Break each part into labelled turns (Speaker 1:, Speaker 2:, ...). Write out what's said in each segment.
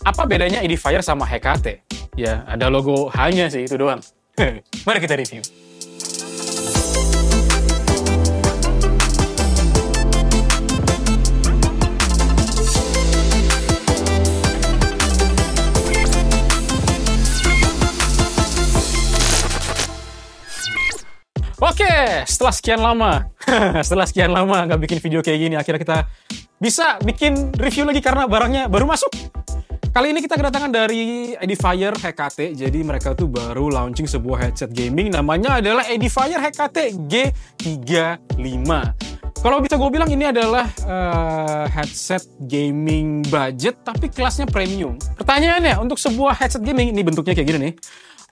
Speaker 1: Apa bedanya Edifier sama HKT? Ya, ada logo H-nya sih, itu doang. Mari kita review. Oke, setelah sekian lama nggak bikin video kayak gini, akhirnya kita bisa bikin review lagi karena barangnya baru masuk. Kali ini kita kedatangan dari Edifier HKT, jadi mereka tuh baru launching sebuah headset gaming, namanya adalah Edifier HKT G35. Kalau bisa gue bilang ini adalah headset gaming budget, tapi kelasnya premium. Pertanyaannya, untuk sebuah headset gaming, ini bentuknya kayak gini nih,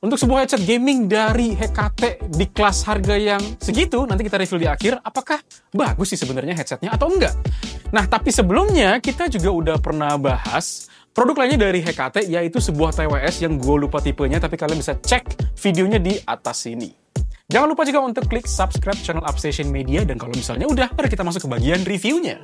Speaker 1: untuk sebuah headset gaming dari HKT di kelas harga yang segitu, nanti kita review di akhir, apakah bagus sih sebenarnya headsetnya atau enggak? Nah, tapi sebelumnya kita juga udah pernah bahas produk lainnya dari HKT, yaitu sebuah TWS yang gue lupa tipenya, tapi kalian bisa cek videonya di atas sini. Jangan lupa juga untuk klik subscribe channel Upstation Media, dan kalau misalnya udah, mari kita masuk ke bagian reviewnya.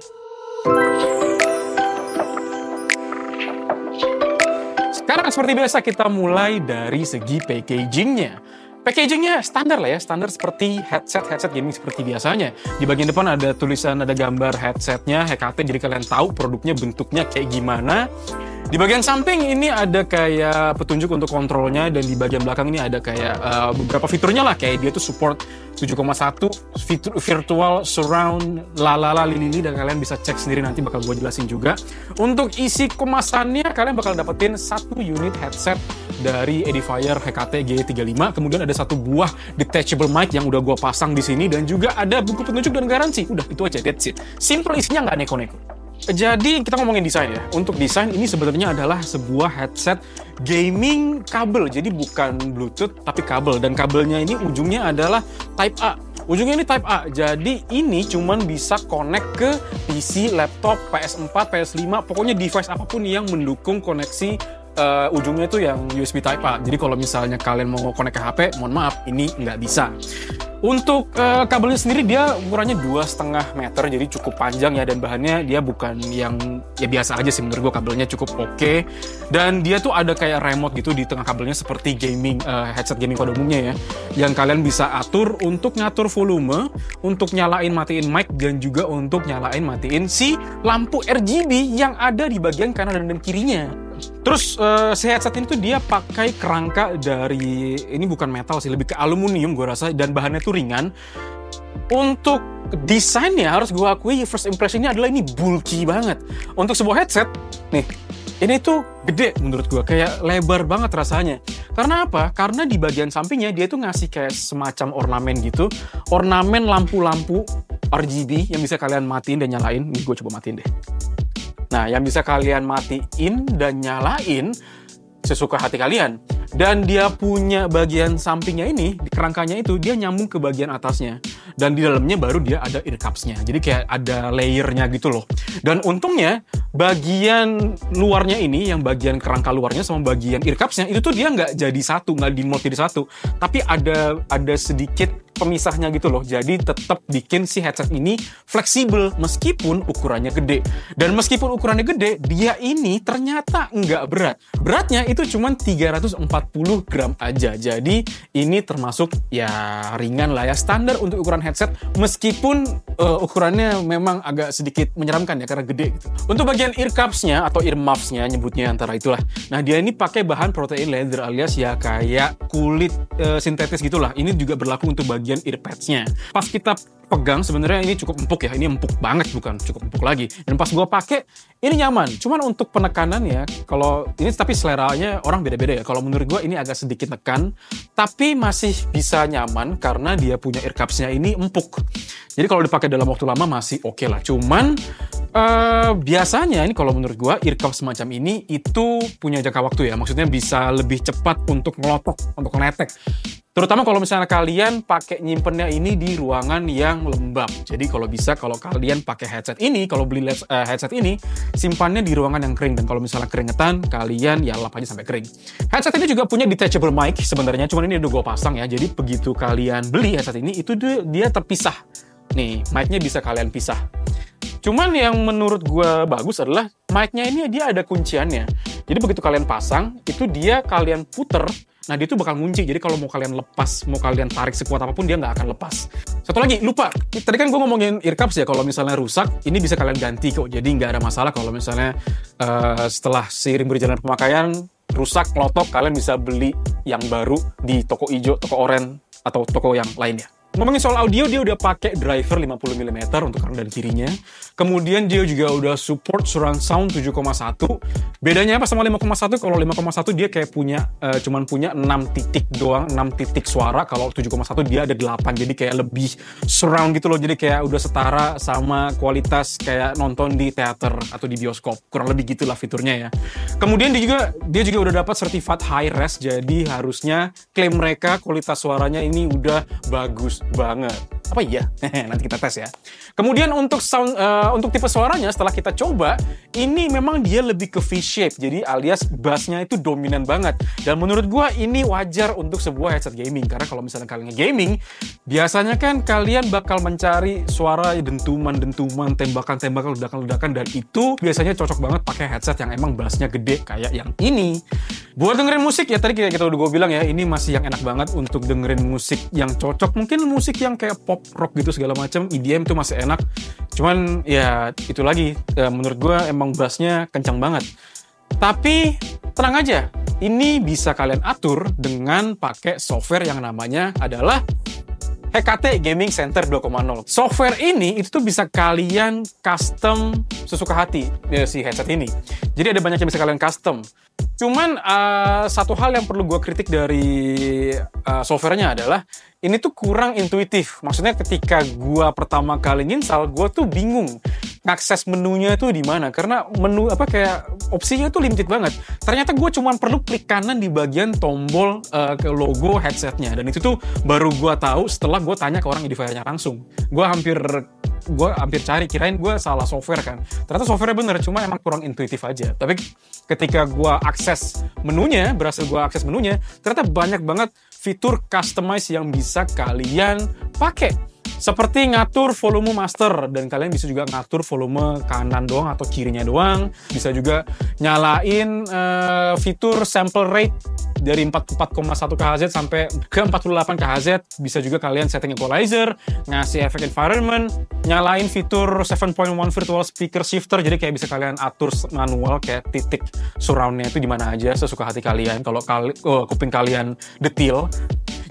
Speaker 1: Sekarang seperti biasa kita mulai dari segi packagingnya. Packagingnya standar lah ya, standar seperti headset gaming seperti biasanya. Di bagian depan ada tulisan, ada gambar headsetnya HKT, jadi kalian tahu produknya bentuknya kayak gimana. Di bagian samping ini ada kayak petunjuk untuk kontrolnya, dan di bagian belakang ini ada kayak beberapa fiturnya lah, kayak dia tuh support 7,1 virtual surround lalala lili, dan kalian bisa cek sendiri, nanti bakal gue jelasin juga. Untuk isi kemasannya, kalian bakal dapetin satu unit headset dari Edifier HKT G35, kemudian ada satu buah detachable mic yang udah gue pasang di sini, dan juga ada buku petunjuk dan garansi. Udah, itu aja, that's it. Simple, isinya nggak neko-neko. Jadi kita ngomongin desain ya. Untuk desain ini sebenarnya adalah sebuah headset gaming kabel. Jadi bukan Bluetooth tapi kabel, dan kabelnya ini ujungnya adalah Type A. Ujungnya ini Type A. Jadi ini cuman bisa connect ke PC, laptop, PS4, PS5, pokoknya device apapun yang mendukung koneksi ujungnya itu yang USB Type A. Jadi kalau misalnya kalian mau connect ke HP, mohon maaf, ini nggak bisa. Untuk kabelnya sendiri dia ukurannya 2,5 meter, jadi cukup panjang ya, dan bahannya dia bukan yang ya biasa aja sih menurut gue, kabelnya cukup oke. Dan dia tuh ada kayak remote gitu di tengah kabelnya seperti gaming headset gaming pada umumnya ya, yang kalian bisa atur untuk ngatur volume, untuk nyalain matiin mic, dan juga untuk nyalain matiin si lampu RGB yang ada di bagian kanan dan kirinya. Terus si headset ini tuh dia pakai kerangka dari, ini bukan metal sih, lebih ke aluminium gue rasa, dan bahannya tuh ringan. Untuk desainnya harus gue akui, first impressionnya adalah ini bulky banget. Untuk sebuah headset, nih, ini tuh gede menurut gue, kayak lebar banget rasanya. Karena apa? Karena di bagian sampingnya dia tuh ngasih kayak semacam ornamen gitu, ornamen lampu-lampu RGB yang bisa kalian matiin dan nyalain. Ini gue coba matiin deh. Nah, yang bisa kalian matiin dan nyalain sesuka hati kalian. Dan dia punya bagian sampingnya ini, di kerangkanya itu, dia nyambung ke bagian atasnya. Dan di dalamnya baru dia ada ear cups-nya. Jadi kayak ada layernya gitu loh. Dan untungnya, bagian luarnya ini, yang bagian kerangka luarnya sama bagian ear cups-nya, itu tuh dia nggak jadi satu, nggak di-mold jadi satu. Tapi ada sedikit pemisahnya gitu loh. Jadi tetap bikin si headset ini fleksibel meskipun ukurannya gede. Dan meskipun ukurannya gede, dia ini ternyata nggak berat. Beratnya itu cuma 340 gram aja. Jadi ini termasuk ya ringan lah ya, standar untuk ukuran headset, meskipun ukurannya memang agak sedikit menyeramkan ya karena gede gitu. Untuk bagian ear cups-nya atau ear muffs-nya nyebutnya antara itulah. Nah, dia ini pakai bahan protein leather alias ya kayak kulit sintetis gitulah. Ini juga berlaku untuk bagian earpads-nya. Pas kita pegang sebenarnya ini cukup empuk ya, ini empuk banget, bukan cukup empuk lagi. Dan pas gue pakai ini nyaman. Cuman untuk penekanan ya, kalau ini tapi seleranya orang beda-beda ya. Kalau menurut gue ini agak sedikit tekan, tapi masih bisa nyaman karena dia punya ear cups-nya ini empuk. Jadi kalau dipakai dalam waktu lama masih oke lah. Cuman biasanya ini kalau menurut gue ear cups semacam ini itu punya jangka waktu ya. Maksudnya bisa lebih cepat untuk ngelotok, untuk ngenetek. Terutama kalau misalnya kalian pakai nyimpennya ini di ruangan yang lembab. Jadi kalau bisa, kalau kalian pakai headset ini, kalau beli headset ini, simpannya di ruangan yang kering. Dan kalau misalnya keringetan, kalian ya lap aja sampai kering. Headset ini juga punya detachable mic sebenarnya, cuman ini udah gue pasang ya. Jadi begitu kalian beli headset ini, itu dia terpisah. Nih, mic-nya bisa kalian pisah. Cuman yang menurut gue bagus adalah mic-nya ini dia ada kunciannya. Jadi begitu kalian pasang, itu dia kalian puter, nah dia tuh bakal ngunci. Jadi kalau mau kalian lepas, mau kalian tarik sekuat apapun, dia nggak akan lepas. Satu lagi, lupa. Tadi kan gue ngomongin earcups ya, kalau misalnya rusak, ini bisa kalian ganti kok. Jadi nggak ada masalah kalau misalnya setelah seiring berjalan pemakaian, rusak, klotok, kalian bisa beli yang baru di toko hijau, toko oranye, atau toko yang lainnya. Ngomongin soal audio, dia udah pakai driver 50mm untuk kanan dan kirinya. Kemudian dia juga udah support surround sound 7,1. Bedanya apa sama 5,1? Kalau 5,1 dia kayak cuman punya 6 titik doang, 6 titik suara. Kalau 7,1 dia ada 8, jadi kayak lebih surround gitu loh. Jadi kayak udah setara sama kualitas kayak nonton di teater atau di bioskop. Kurang lebih gitulah fiturnya ya. Kemudian dia juga udah dapat certified high res, jadi harusnya klaim mereka kualitas suaranya ini udah bagus banget. Apa iya? Nanti kita tes ya. Kemudian untuk sound, untuk tipe suaranya setelah kita coba, ini memang dia lebih ke V-shape, jadi alias bassnya itu dominan banget. Dan menurut gua ini wajar untuk sebuah headset gaming, karena kalau misalnya kalian gaming, biasanya kan kalian bakal mencari suara dentuman-dentuman, tembakan-tembakan, ledakan-ledakan, dan itu biasanya cocok banget pakai headset yang emang bassnya gede kayak yang ini. Buat dengerin musik ya tadi kita udah gue bilang ya, ini masih yang enak banget untuk dengerin musik yang cocok. Mungkin musik yang kayak pop rock gitu segala macam, EDM tuh masih enak. Cuman ya itu lagi, menurut gue emang bassnya kencang banget. Tapi tenang aja, ini bisa kalian atur dengan pakai software yang namanya adalah HKT Gaming Center 2.0. Software ini itu tuh bisa kalian custom sesuka hati si headset ini. Jadi ada banyak yang bisa kalian custom. Cuman satu hal yang perlu gue kritik dari softwarenya adalah ini tuh kurang intuitif. Maksudnya ketika gue pertama kali install, gue tuh bingung ngakses menunya itu di mana, karena menu kayak opsinya tuh limited banget. Ternyata gue cuma perlu klik kanan di bagian tombol ke logo headsetnya, dan itu tuh baru gue tahu setelah gue tanya ke orang edifiernya langsung. Gue hampir cari, kirain gue salah software kan. Ternyata softwarenya bener, cuma emang kurang intuitif aja. Tapi ketika gue berhasil gue akses menunya, ternyata banyak banget fitur customize yang bisa kalian pakai. Seperti ngatur volume master, dan kalian bisa juga ngatur volume kanan doang atau kirinya doang. Bisa juga nyalain fitur sample rate dari 44,1 kHz sampai ke 48 kHz. Bisa juga kalian setting equalizer, ngasih efek environment, nyalain fitur 7.1 virtual speaker shifter. Jadi kayak bisa kalian atur manual kayak titik surroundnya itu di mana aja sesuka hati kalian. Kalau kuping kalian detail.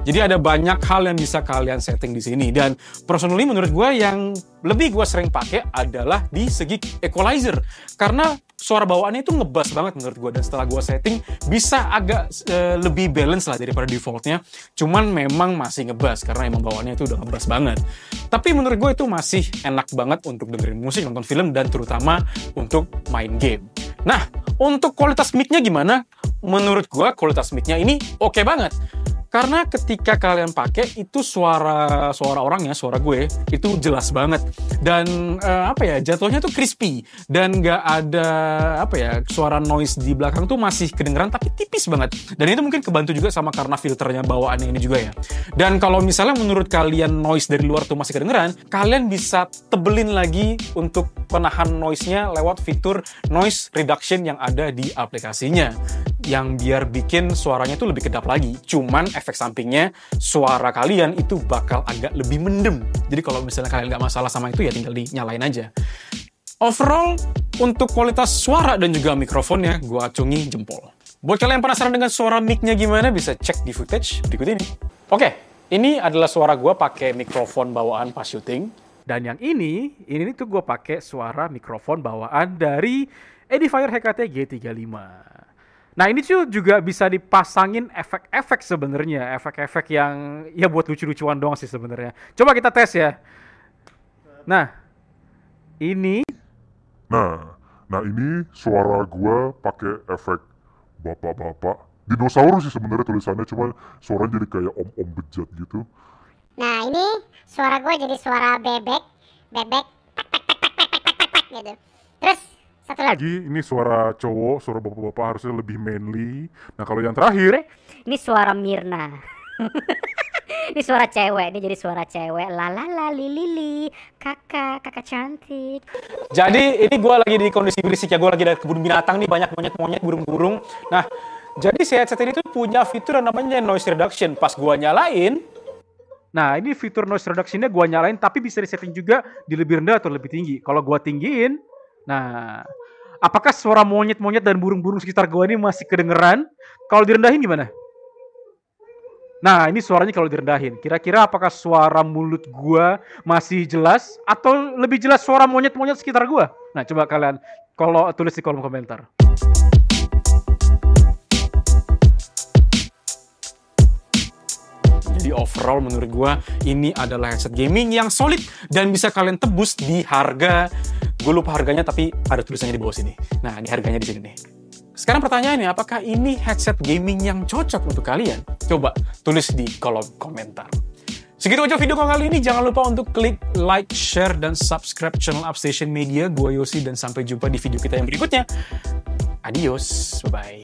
Speaker 1: Jadi ada banyak hal yang bisa kalian setting di sini. Dan personally menurut gue yang lebih gue sering pakai adalah di segi equalizer. Karena suara bawaannya itu ngebass banget menurut gue. Dan setelah gue setting bisa agak lebih balance lah daripada defaultnya. Cuman memang masih ngebass karena emang bawaannya itu udah ngebass banget. Tapi menurut gue itu masih enak banget untuk dengerin musik, nonton film, dan terutama untuk main game. Nah, untuk kualitas mic-nya gimana? Menurut gue kualitas mic-nya ini oke banget. Karena ketika kalian pakai itu suara orangnya, suara gue itu jelas banget, dan jatuhnya tuh crispy, dan nggak ada suara noise di belakang tuh masih kedengeran tapi tipis banget. Dan itu mungkin kebantu juga sama karena filternya bawaannya ini juga ya. Dan kalau misalnya menurut kalian noise dari luar tuh masih kedengeran, kalian bisa tebelin lagi untuk penahan noise-nya lewat fitur noise reduction yang ada di aplikasinya, yang biar bikin suaranya tuh lebih kedap lagi. Cuman efek sampingnya suara kalian itu bakal agak lebih mendem. Jadi kalau misalnya kalian nggak masalah sama itu ya tinggal dinyalain aja. Overall, untuk kualitas suara dan juga mikrofonnya, gue acungi jempol. Buat kalian yang penasaran dengan suara mic-nya gimana, bisa cek di footage berikut ini. Oke, ini adalah suara gue pakai mikrofon bawaan pas syuting. Dan yang ini tuh gue pakai suara mikrofon bawaan dari Edifier HKT G35. Nah ini tuh juga bisa dipasangin efek-efek sebenarnya, efek-efek yang ya buat lucu-lucuan doang sih sebenarnya. Coba kita tes ya. Nah ini
Speaker 2: suara gua pakai efek bapak-bapak. Dinosaurus sih sebenarnya tulisannya, cuma suaranya jadi kayak om-om bejat gitu.
Speaker 3: Nah ini suara gue jadi suara bebek gitu. Terus satu lagi,
Speaker 2: ini suara cowok, suara bapak-bapak harusnya lebih manly. Nah kalau yang terakhir,
Speaker 3: ini suara Mirna.
Speaker 4: Ini suara cewek, ini jadi suara cewek. La la la li li li. Kakak cantik.
Speaker 1: Jadi ini gue lagi di kondisi berisik ya, gue lagi di kebun binatang nih, banyak monyet-monyet, burung-burung. Nah, jadi si headset ini tuh punya fitur yang namanya noise reduction. Pas gue nyalain, nah ini fitur noise reduction-nya gue nyalain, tapi bisa disetting juga di lebih rendah atau lebih tinggi. Kalau gue tinggiin, nah apakah suara monyet-monyet dan burung-burung sekitar gue ini masih kedengeran? Kalau direndahin gimana? Nah, ini suaranya kalau direndahin. Kira-kira apakah suara mulut gua masih jelas atau lebih jelas suara monyet-monyet sekitar gua? Nah, coba kalian kalau tulis di kolom komentar. Jadi overall menurut gua ini adalah headset gaming yang solid dan bisa kalian tebus di harga, gue lupa harganya tapi ada tulisannya di bawah sini. Nah, ini harganya di sini nih. Sekarang pertanyaannya, apakah ini headset gaming yang cocok untuk kalian? Coba tulis di kolom komentar. Segitu aja video kali ini. Jangan lupa untuk klik like, share, dan subscribe channel Upstation Media. Gue Yosi dan sampai jumpa di video kita yang berikutnya. Adios, bye-bye.